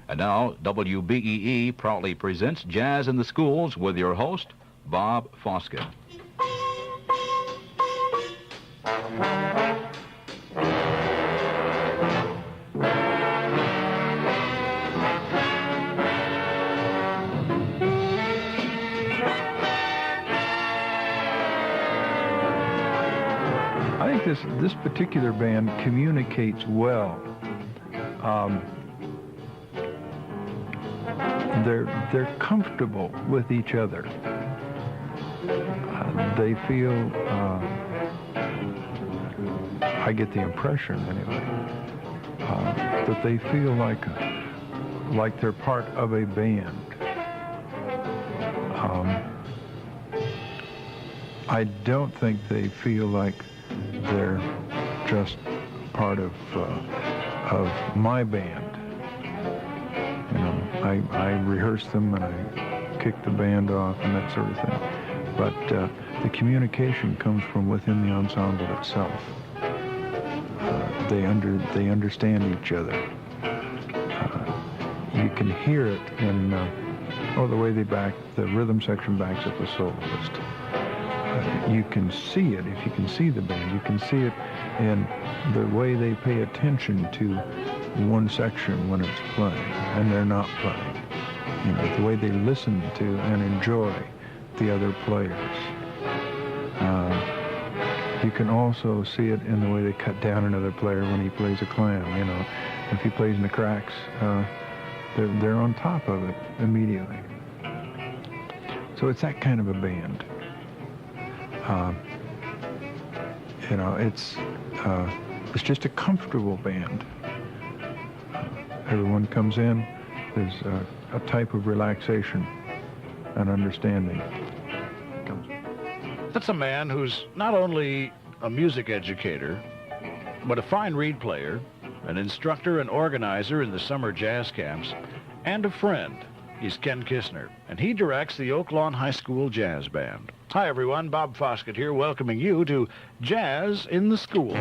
And now, WBEE proudly presents Jazz in the Schools with your host, Bob Foskett. I think this particular band communicates well. They're comfortable with each other. They feel, I get the impression anyway, that they feel like they're part of a band. I don't think they feel like they're just part of my band. You know, I rehearse them and I kick the band off and that sort of thing. But the communication comes from within the ensemble itself. They understand each other. You can hear it in the way the rhythm section backs up the soloist. You can see it if you can see the band. You can see it in the way they pay attention to one section when it's playing and they're not playing. You know, the way they listen to and enjoy the other players. You can also see it in the way they cut down another player when he plays a clam. You know, if he plays in the cracks, they're on top of it immediately. So it's that kind of a band. You know, it's just a comfortable band. Everyone comes in, there's a type of relaxation and understanding. That's a man who's not only a music educator, but a fine reed player, an instructor and organizer in the summer jazz camps, and a friend. He's Ken Kistner, and he directs the Oaklawn High School Jazz Band. Hi, everyone. Bob Foskett here, welcoming you to Jazz in the Schools.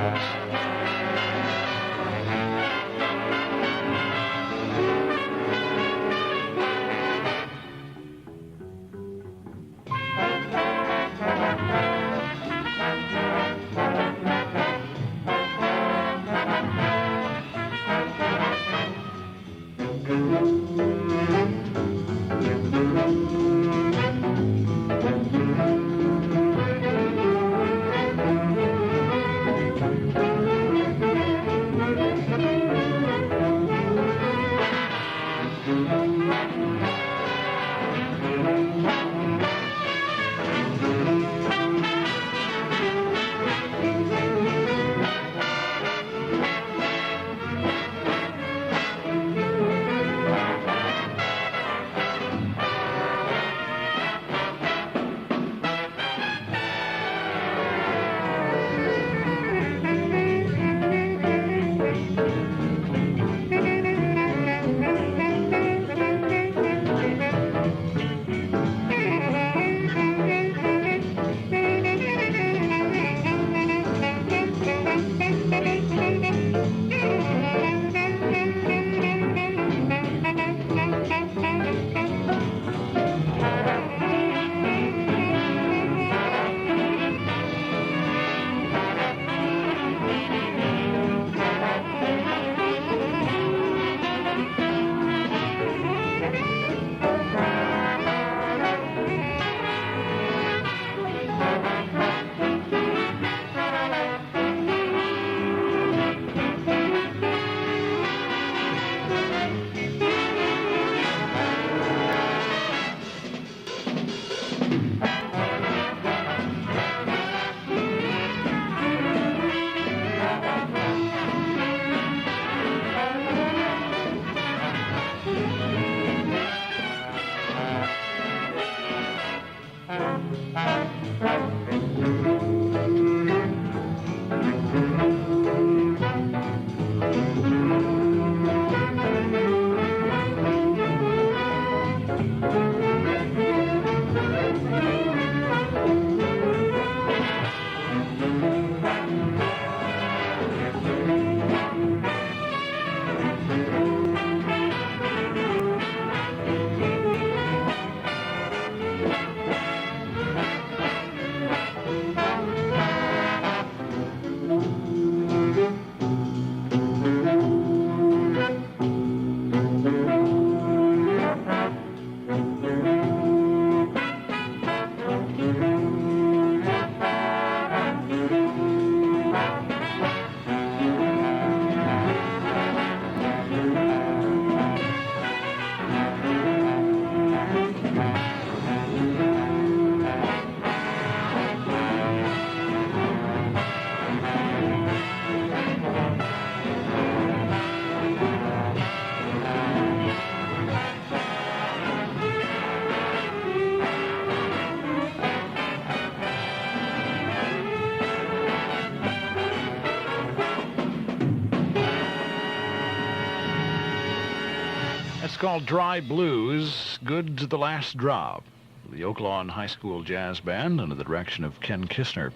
It's called Dry Blues, Good to the Last Drop. The Oaklawn High School Jazz Band under the direction of Ken Kistner.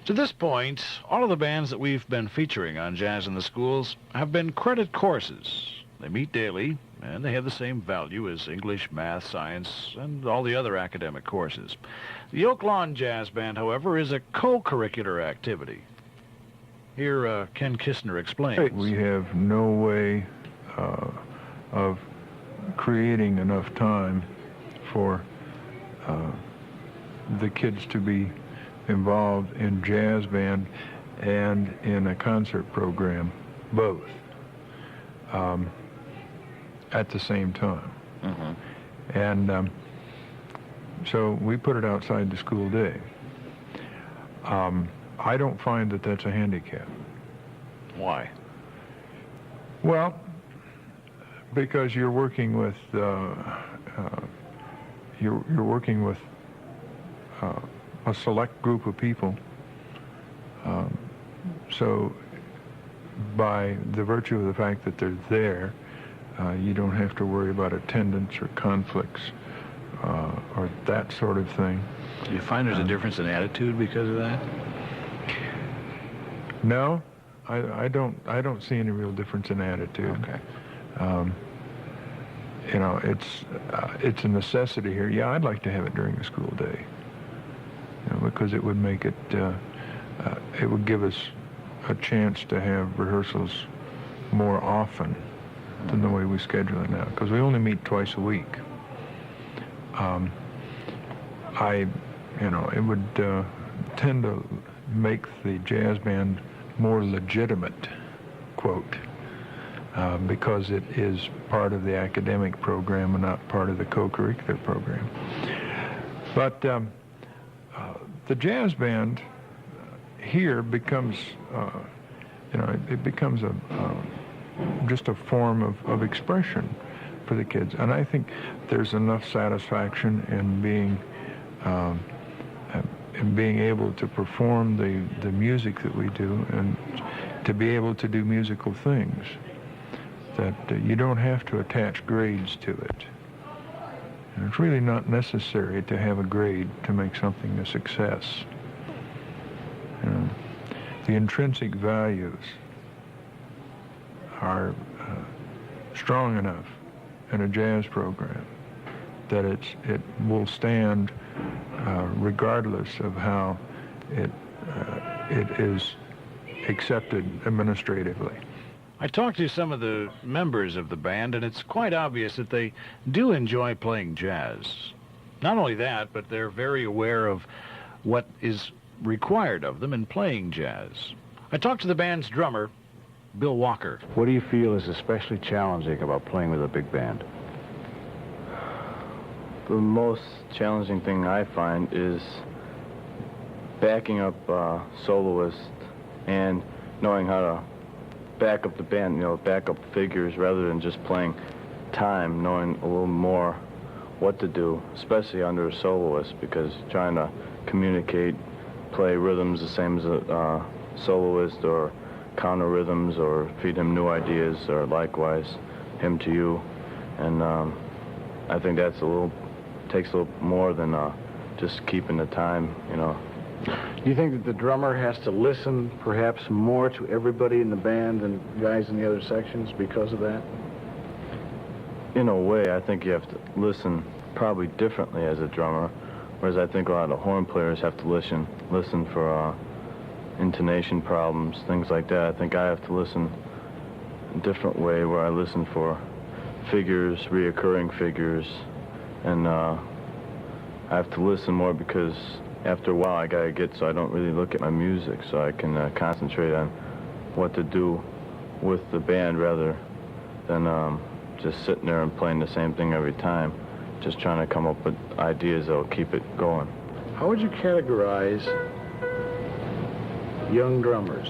To this point, all of the bands that we've been featuring on Jazz in the Schools have been credit courses. They meet daily, and they have the same value as English, math, science, and all the other academic courses. The Oaklawn Jazz Band, however, is a co-curricular activity. Here, Ken Kistner explains. We have no way of creating enough time for the kids to be involved in jazz band and in a concert program, both, at the same time. Mm-hmm. And so we put it outside the school day. I don't find that that's a handicap. Why? Well, because you're working with you're working with a select group of people. So by the virtue of the fact that they're there, you don't have to worry about attendance or conflicts or that sort of thing. Do you find there's a difference in attitude because of that? No, I don't see any real difference in attitude. Okay. You know, it's a necessity here. Yeah, I'd like to have it during the school day, you know, because it would make it it would give us a chance to have rehearsals more often than the way we schedule it now, because we only meet twice a week. You know, it would tend to make the jazz band more legitimate, quote, because it is part of the academic program and not part of the co-curricular program. But the jazz band here becomes, you know, it becomes just a form of expression for the kids. And I think there's enough satisfaction in being able to perform the music that we do and to be able to do musical things, that you don't have to attach grades to it. And it's really not necessary to have a grade to make something a success. You know, the intrinsic values are strong enough in a jazz program that it will stand regardless of how it is accepted administratively. I talked to some of the members of the band, and it's quite obvious that they do enjoy playing jazz. Not only that, but they're very aware of what is required of them in playing jazz. I talked to the band's drummer, Bill Walker. What do you feel is especially challenging about playing with a big band? The most challenging thing I find is backing up soloists and knowing how to back up the band, you know, back up figures rather than just playing time, knowing a little more what to do, especially under a soloist, because trying to communicate, play rhythms the same as a soloist, or counter rhythms, or feed him new ideas, or likewise him to you. And I think that's takes a little more than just keeping the time, you know. Do you think that the drummer has to listen perhaps more to everybody in the band than guys in the other sections because of that? In a way, I think you have to listen probably differently as a drummer, whereas I think a lot of horn players have to listen for intonation problems, things like that. I think I have to listen a different way, where I listen for figures, reoccurring figures, and I have to listen more because after a while I gotta get so I don't really look at my music, so I can concentrate on what to do with the band rather than just sitting there and playing the same thing every time, just trying to come up with ideas that'll keep it going. How would you categorize young drummers?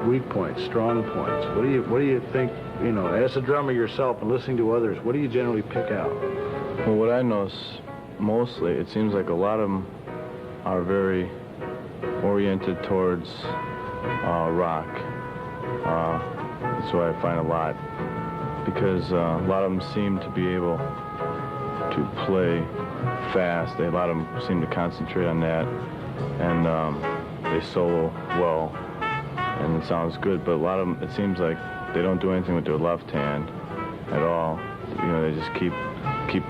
Weak points, strong points. What do you think, you know, as a drummer yourself and listening to others, what do you generally pick out? Well, what I notice mostly, it seems like a lot of them are very oriented towards rock. That's what I find a lot. because a lot of them seem to be able to play fast. A lot of them seem to concentrate on that, and they solo well, and it sounds good. But a lot of them, it seems like they don't do anything with their left hand at all. You know, they just keep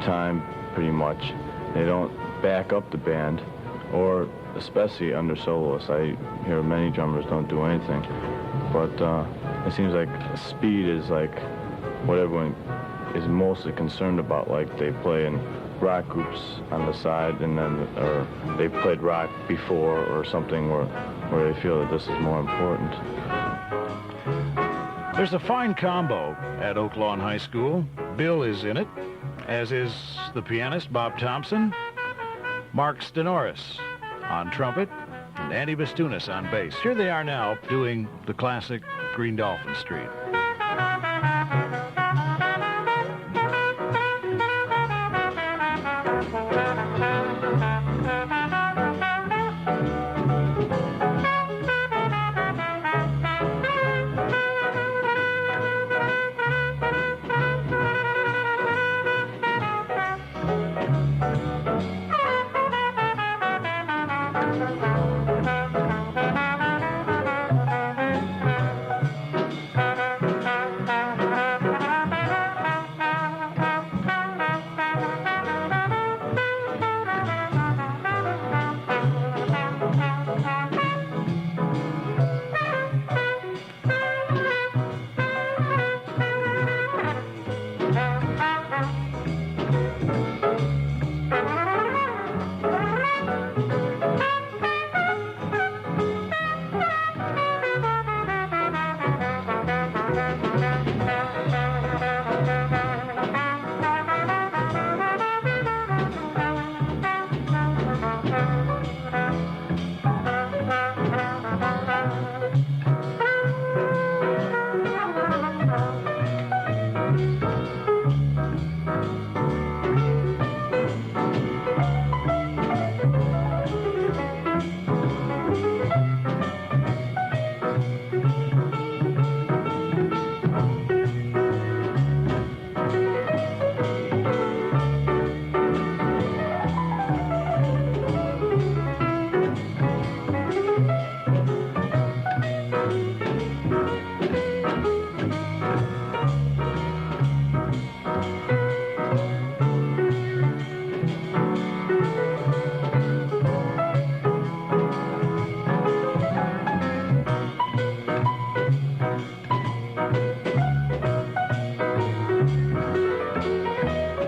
time pretty much. They don't back up the band, or especially under soloists. I hear many drummers don't do anything, but it seems like speed is like what everyone is mostly concerned about. Like they play in rock groups on the side, and then or they played rock before or something where they feel that this is more important. There's a fine combo at Oak Lawn High School. Bill is in it, as is the pianist Bob Thompson, Mark Stenoris on trumpet, and Andy Bastunas on bass. Here they are now doing the classic Green Dolphin Street.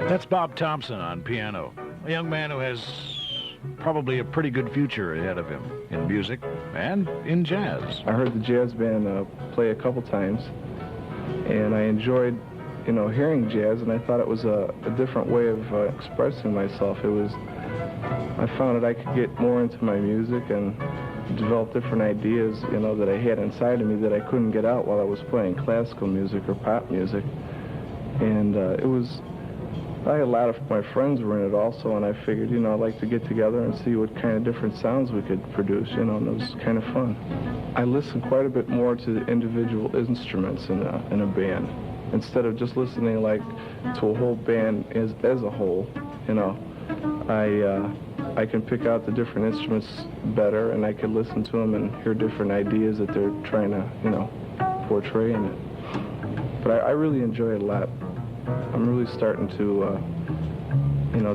That's Bob Thompson on piano, a young man who has probably a pretty good future ahead of him in music and in jazz. I heard the jazz band play a couple times, and I enjoyed, hearing jazz, and I thought it was a different way of expressing myself. I found that I could get more into my music and develop different ideas, that I had inside of me that I couldn't get out while I was playing classical music or pop music. And I had a lot of my friends were in it also, and I figured, I'd like to get together and see what kind of different sounds we could produce, and it was kind of fun. I listened quite a bit more to the individual instruments in a band, instead of just listening like to a whole band as a whole. I can pick out the different instruments better, and I can listen to them and hear different ideas that they're trying to, portray in it. But I really enjoy it a lot. I'm really starting to,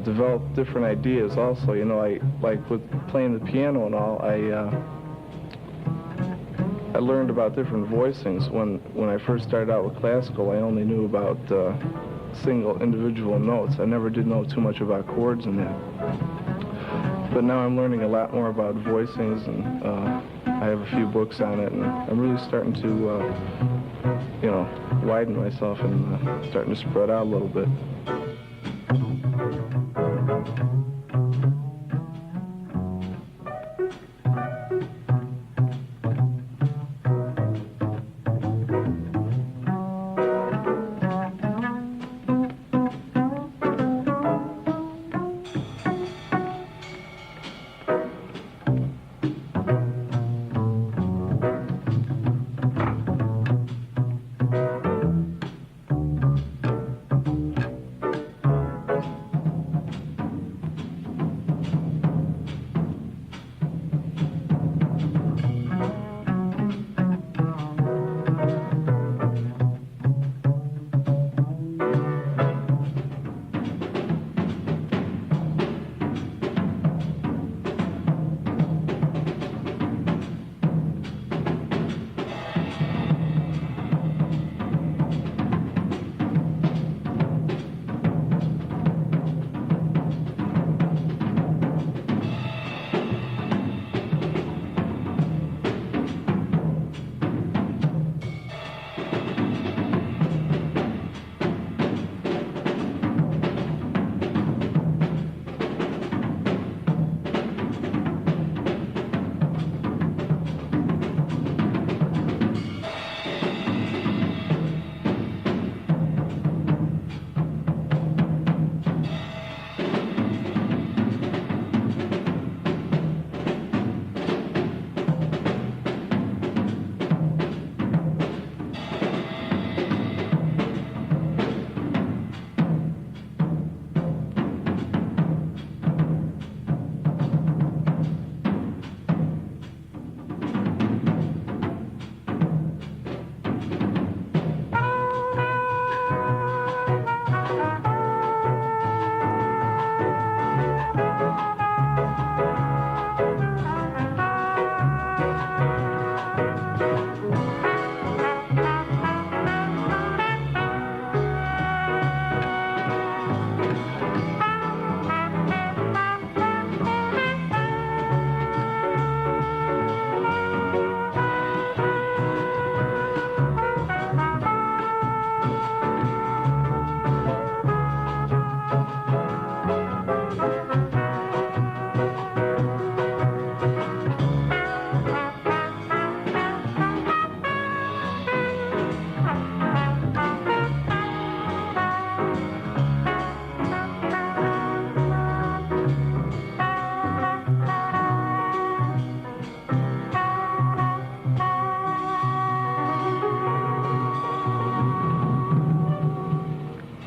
develop different ideas also. I like with playing the piano and all, I learned about different voicings. When I first started out with classical, I only knew about single individual notes. I never did know too much about chords and that. But now I'm learning a lot more about voicings, and I have a few books on it, and I'm really starting to, widen myself and starting to spread out a little bit.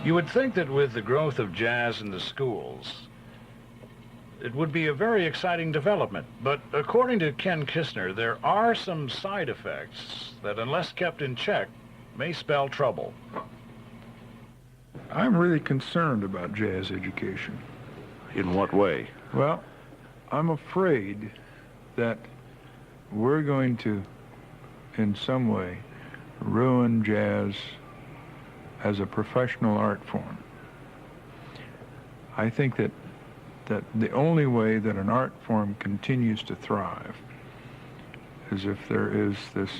You would think that with the growth of jazz in the schools, it would be a very exciting development. But according to Ken Kistner, there are some side effects that, unless kept in check, may spell trouble. I'm really concerned about jazz education. In what way? Well, I'm afraid that we're going to, in some way, ruin jazz as a professional art form. I think that the only way that an art form continues to thrive is if there is this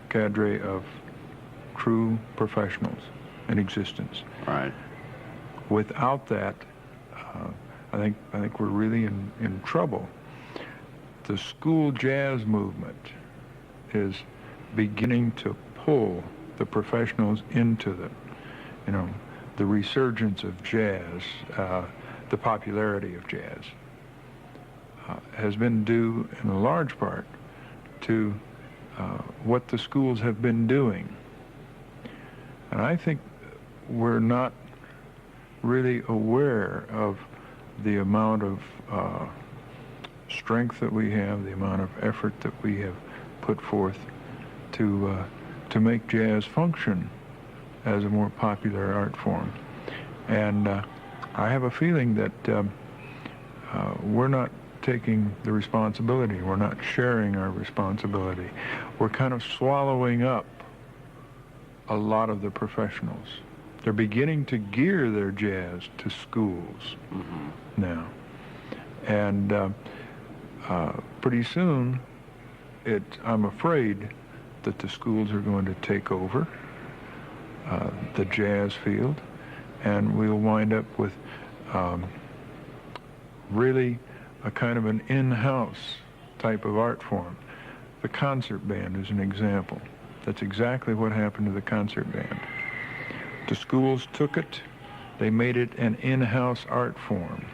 cadre of true professionals in existence. Right. Without that, I think we're really in trouble. The school jazz movement is beginning to pull the professionals into the resurgence of jazz, the popularity of jazz, has been due in a large part to what the schools have been doing. And I think we're not really aware of the amount of strength that we have, the amount of effort that we have put forth to make jazz function as a more popular art form. And I have a feeling that we're not taking the responsibility, we're not sharing our responsibility. We're kind of swallowing up a lot of the professionals. They're beginning to gear their jazz to schools now. And pretty soon, I'm afraid that the schools are going to take over the jazz field, and we'll wind up with really a kind of an in-house type of art form. The concert band is an example. That's exactly what happened to the concert band. The schools took it, they made it an in-house art form.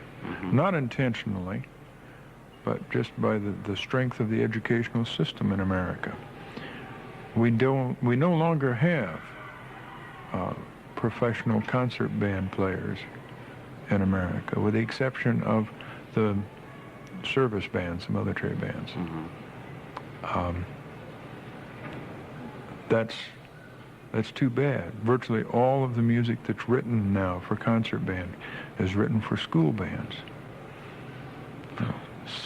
Not intentionally, but just by the strength of the educational system in America. We no longer have professional concert band players in America, with the exception of the service bands, the military bands. That's too bad. Virtually all of the music that's written now for concert band is written for school bands.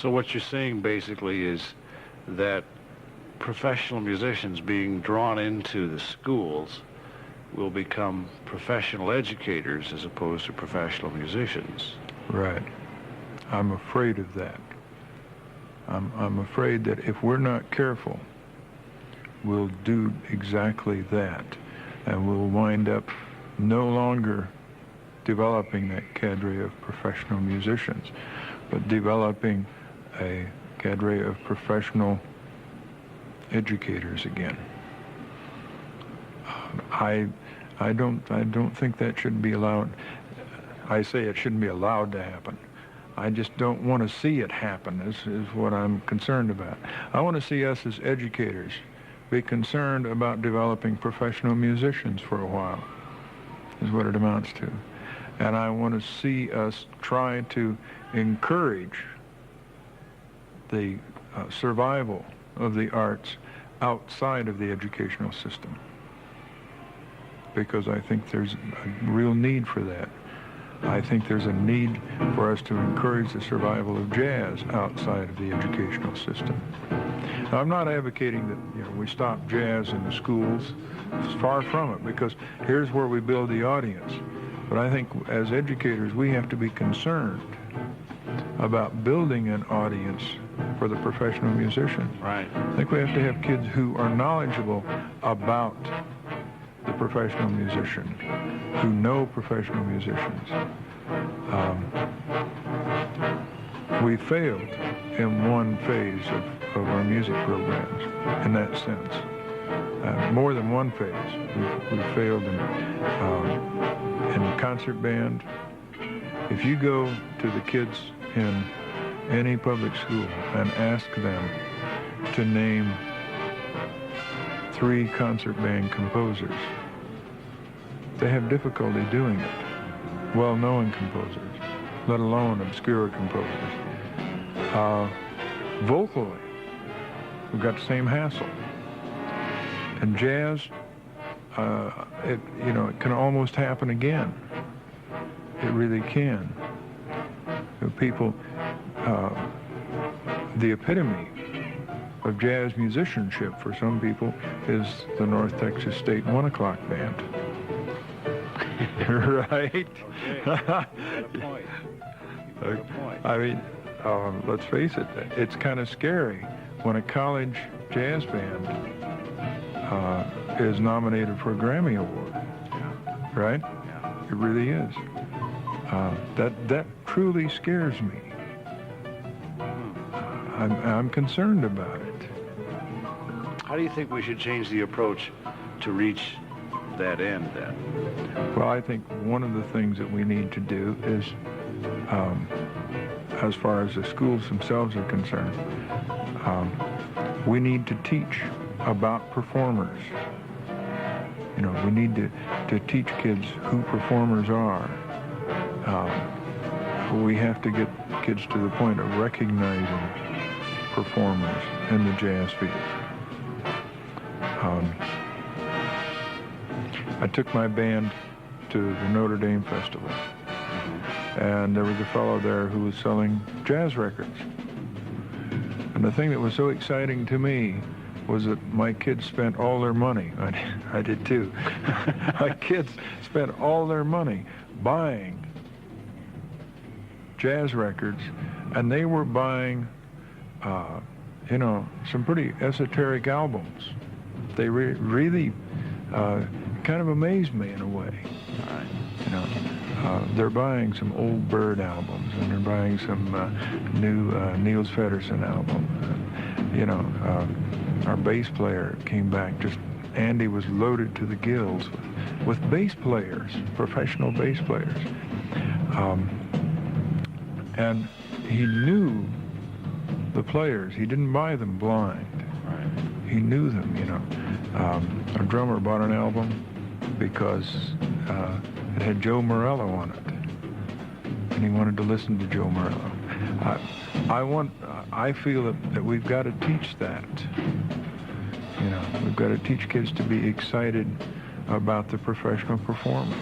So what you're saying basically is that professional musicians being drawn into the schools will become professional educators as opposed to professional musicians. Right. I'm afraid of that. I'm afraid that if we're not careful, we'll do exactly that, and we'll wind up no longer developing that cadre of professional musicians, but developing a cadre of professional educators again. I don't think that should be allowed. I say it shouldn't be allowed to happen. I just don't want to see it happen, is what I'm concerned about. I want to see us as educators be concerned about developing professional musicians for a while, is what it amounts to. And I want to see us try to encourage the survival of the arts outside of the educational system, because I think there's a real need for that. I think there's a need for us to encourage the survival of jazz outside of the educational system. Now, I'm not advocating that we stop jazz in the schools. It's far from it, because here's where we build the audience. But I think as educators, we have to be concerned about building an audience for the professional musician. Right. I think we have to have kids who are knowledgeable about the professional musician, who know professional musicians. We failed in one phase of our music programs in that sense. More than one phase. We failed in concert band. If you go to the kids in any public school and ask them to name 3 concert band composers, they have difficulty doing it. Well-known composers, let alone obscure composers. Vocally, we've got the same hassle. And jazz, it can almost happen again. It really can. People, the epitome of jazz musicianship for some people is the North Texas State 1 O'Clock Band. Right? Okay. You got a point. You got a point. I mean, let's face it, it's kind of scary when a college jazz band is nominated for a Grammy Award. Yeah. Right? Yeah. It really is. That truly scares me. I'm concerned about it. How do you think we should change the approach to reach that end then? Well, I think one of the things that we need to do is, as far as the schools themselves are concerned, we need to teach about performers. We need to teach kids who performers are. We have to get kids to the point of recognizing performers in the jazz field. I took my band to the Notre Dame Festival, and there was a fellow there who was selling jazz records. And the thing that was so exciting to me was that my kids spent all their money. I did too. My kids spent all their money buying jazz records, and they were buying, some pretty esoteric albums. They really kind of amazed me in a way. They're buying some old Bird albums, and they're buying some new Niels Feddersen albums. Our bass player came back Andy was loaded to the gills with bass players, professional bass players. And he knew the players. He didn't buy them blind. Right. He knew them, Our drummer bought an album because it had Joe Morello on it, and he wanted to listen to Joe Morello. I feel that we've got to teach that. We've got to teach kids to be excited about the professional performer.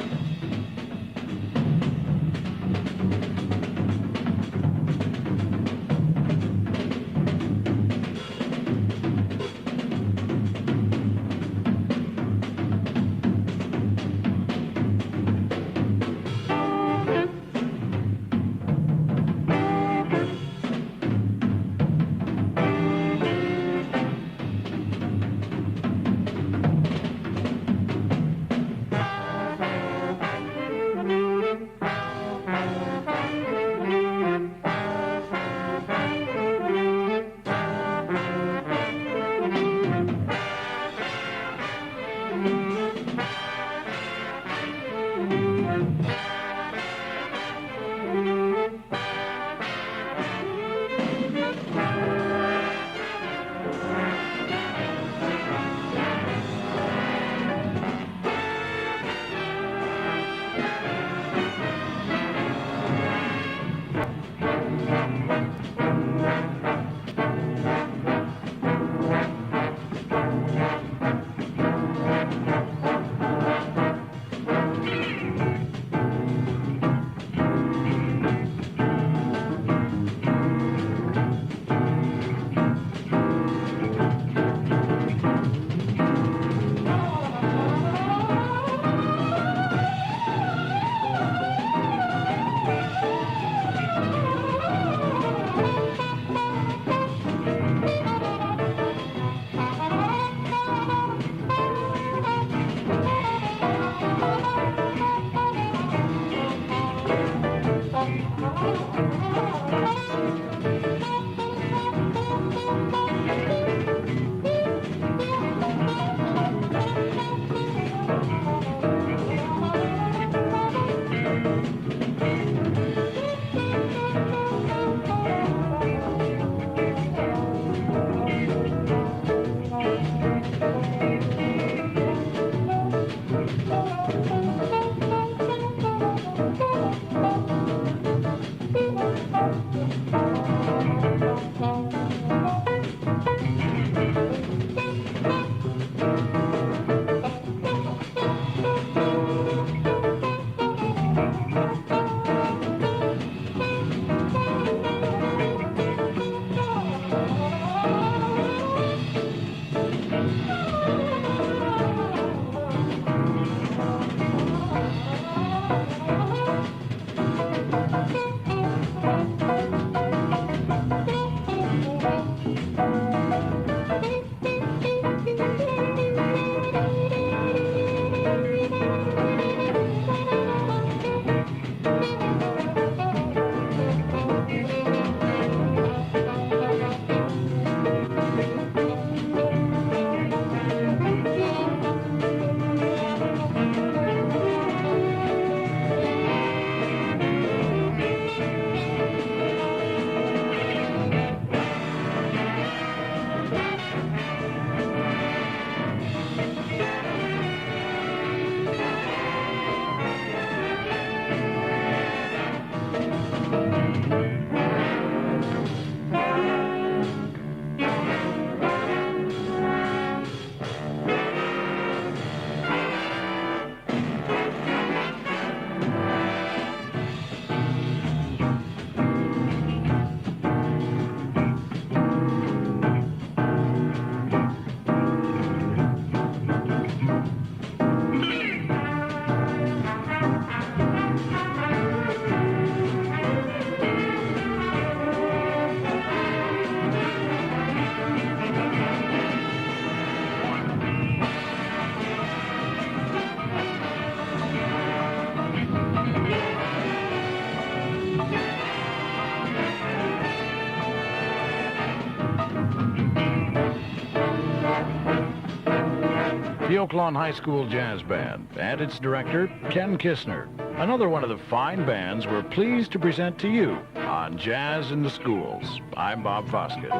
the Oaklawn High School Jazz Band and its director, Ken Kistner. Another one of the fine bands we're pleased to present to you on Jazz in the Schools. I'm Bob Foskett.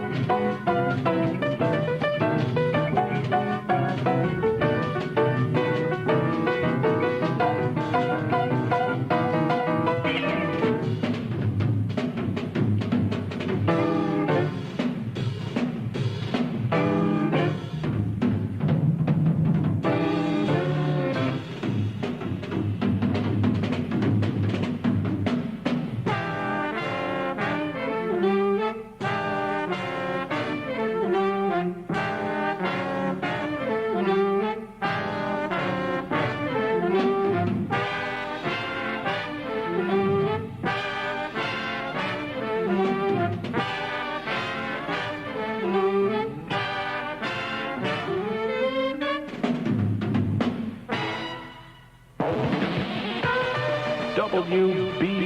WBEE